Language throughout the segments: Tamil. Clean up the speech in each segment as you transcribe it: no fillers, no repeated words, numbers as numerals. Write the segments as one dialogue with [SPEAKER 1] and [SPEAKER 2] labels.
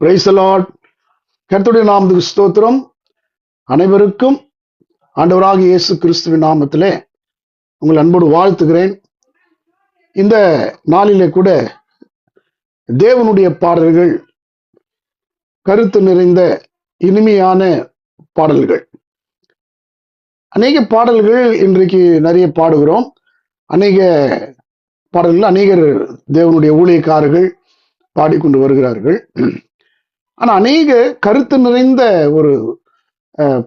[SPEAKER 1] Praise the Lord. கர்த்தருடைய நாமத்துக்கு ஸ்தோத்திரம். அனைவருக்கும் ஆண்டவராகிய இயேசு கிறிஸ்துவின் நாமத்திலே உங்கள் அன்போடு வாழ்த்துகிறேன். இந்த நாளிலே கூட தேவனுடைய பாடல்கள், கருத்து நிறைந்த இனிமையான பாடல்கள், அநேக பாடல்கள் இன்றைக்கு நிறைய பாடுகிறோம். அநேக பாடல்கள் அநேகர் தேவனுடைய ஊழியக்காரர்கள் பாடிக்கொண்டு வருகிறார்கள். ஆனா அநேக கருத்து நிறைந்த ஒரு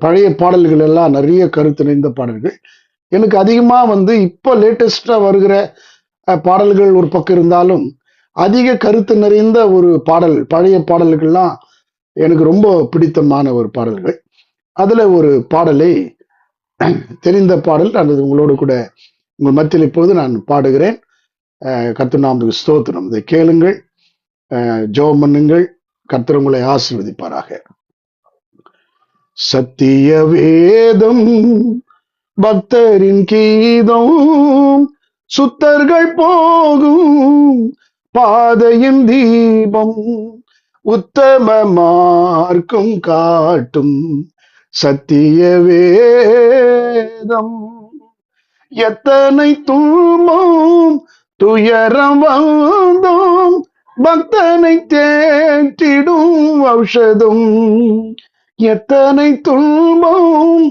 [SPEAKER 1] பழைய பாடல்கள் எல்லாம் நிறைய கருத்து நிறைந்த பாடல்கள். எனக்கு அதிகமா இப்போ லேட்டஸ்டா வருகிற பாடல்கள் ஒரு பக்கம் இருந்தாலும் அதிக கருத்து நிறைந்த ஒரு பாடல், பழைய பாடல்கள்லாம் எனக்கு ரொம்ப பிடித்தமான ஒரு பாடல்கள். அதுல ஒரு பாடலை, தெரிந்த பாடல், அது உங்களோடு கூட உங்கள் மத்தியில் இப்போது நான் பாடுகிறேன். கர்த்தர் நாமத்துக்கு ஸ்தோத்திரம். இதை கேளுங்கள், ஜெபம் பண்ணுங்கள். கர்த்தர் உங்களை ஆசீர்வதிப்பாராக. சத்திய வேதம் பக்தரின் கீதம், சுத்தர்கள் போகும் பாதையின் தீபம், உத்தம மார்க்கம் காட்டும் சத்திய வேதம். எத்தனை துன்பம் துயரம் வந்தோம், பக்தனை தேற்றிடும் ஔஷதம். எத்தனை துன்பம்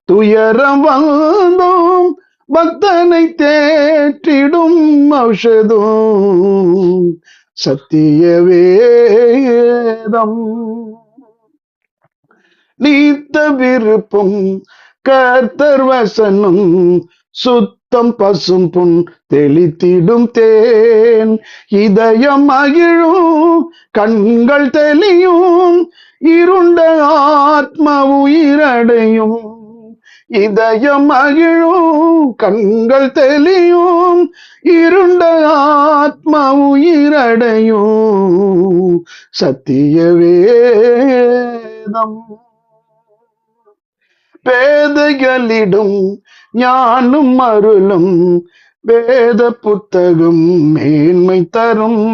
[SPEAKER 1] துயரம் வந்தோம், பக்தனை தேற்றிடும் ஔஷதம் சத்திய வேதம். நீத்த விருப்பம் கர்த்தர் வசனம், சுத்தம் பசும் புண் தெளித்திடும் தேன். இதயம் மகிழும் கண்கள் தெளியும், இருண்ட ஆத்ம உயிரடையும். இதயம் மகிழும் கண்கள் தெளியும், இருண்ட ஆத்ம உயிரடையும் சத்திய வேதம். பேதைகளிடும் ஞானும் அருளும் வேத புத்தகம் மேன்மை தரும்.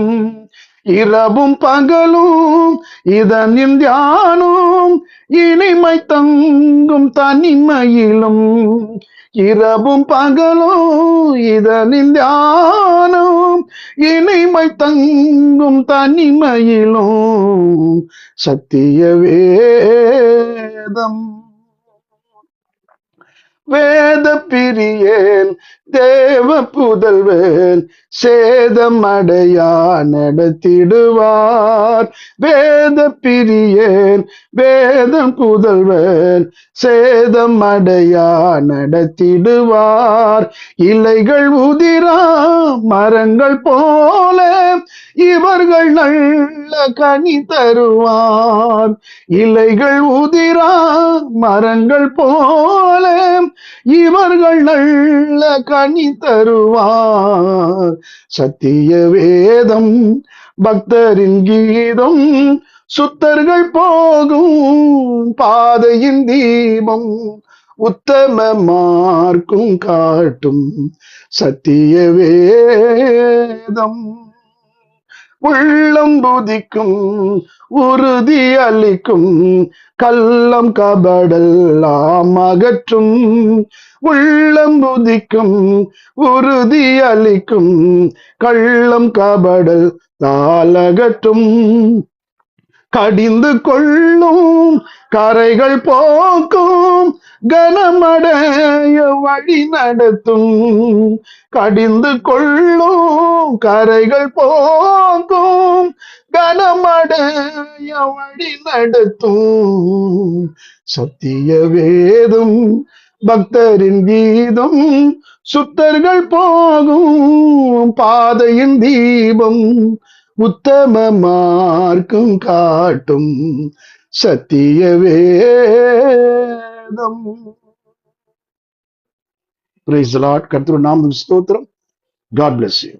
[SPEAKER 1] இரவும் பகலும் இதனின் தியானம், இனிமை தங்கும் தனிமையிலும். இரவும் பகலும் இதனின் தியானம், இனிமை தங்கும் தனிமையிலும் சத்திய வேதம். வேத பிரியேன் தேவ புதல்வன், சேதமடையா நடத்திடுவார். வேத பிரியேன் வேதம் புதல்வன், சேதமடையா நடத்திடுவார். இலைகள் உதிரா மரங்கள் போல இவர்கள் நல்ல கனி தருவார். இலைகள் உதிரா மரங்கள் போல இவர்கள் நல்ல கனி தருவார் சத்திய வேதம். பக்தரின் கீதம், சுத்தர்கள் போகும் பாதையின் தீபம், உத்தம மார்க்கம் காட்டும் சத்திய வேதம். உள்ளம் புதிக்கும் உறுதி அளிக்கும், கள்ளம் கபடெல்லாம் அகற்றும். உள்ளம் புதிக்கும் உறுதி அளிக்கும், கள்ளம் கபடல் தாளகற்றும். கடிந்து கொள்ளும் கரைகள் போக்கும், கனமடைய வழி நடத்தும். கடிந்து கொள்ளும் கரைகள் போக்கும், கனமடைய வழி நடத்தும் சத்திய வேதம். பக்தரின் கீதம், சுத்தர்கள் போகும் பாதையின் தீபம், உத்தம மார்க்கம் காட்டும் சத்திய வேதம். Praise the Lord. கர்த்தருடைய நாமத்துக்கு ஸ்தோத்திரம். God bless you.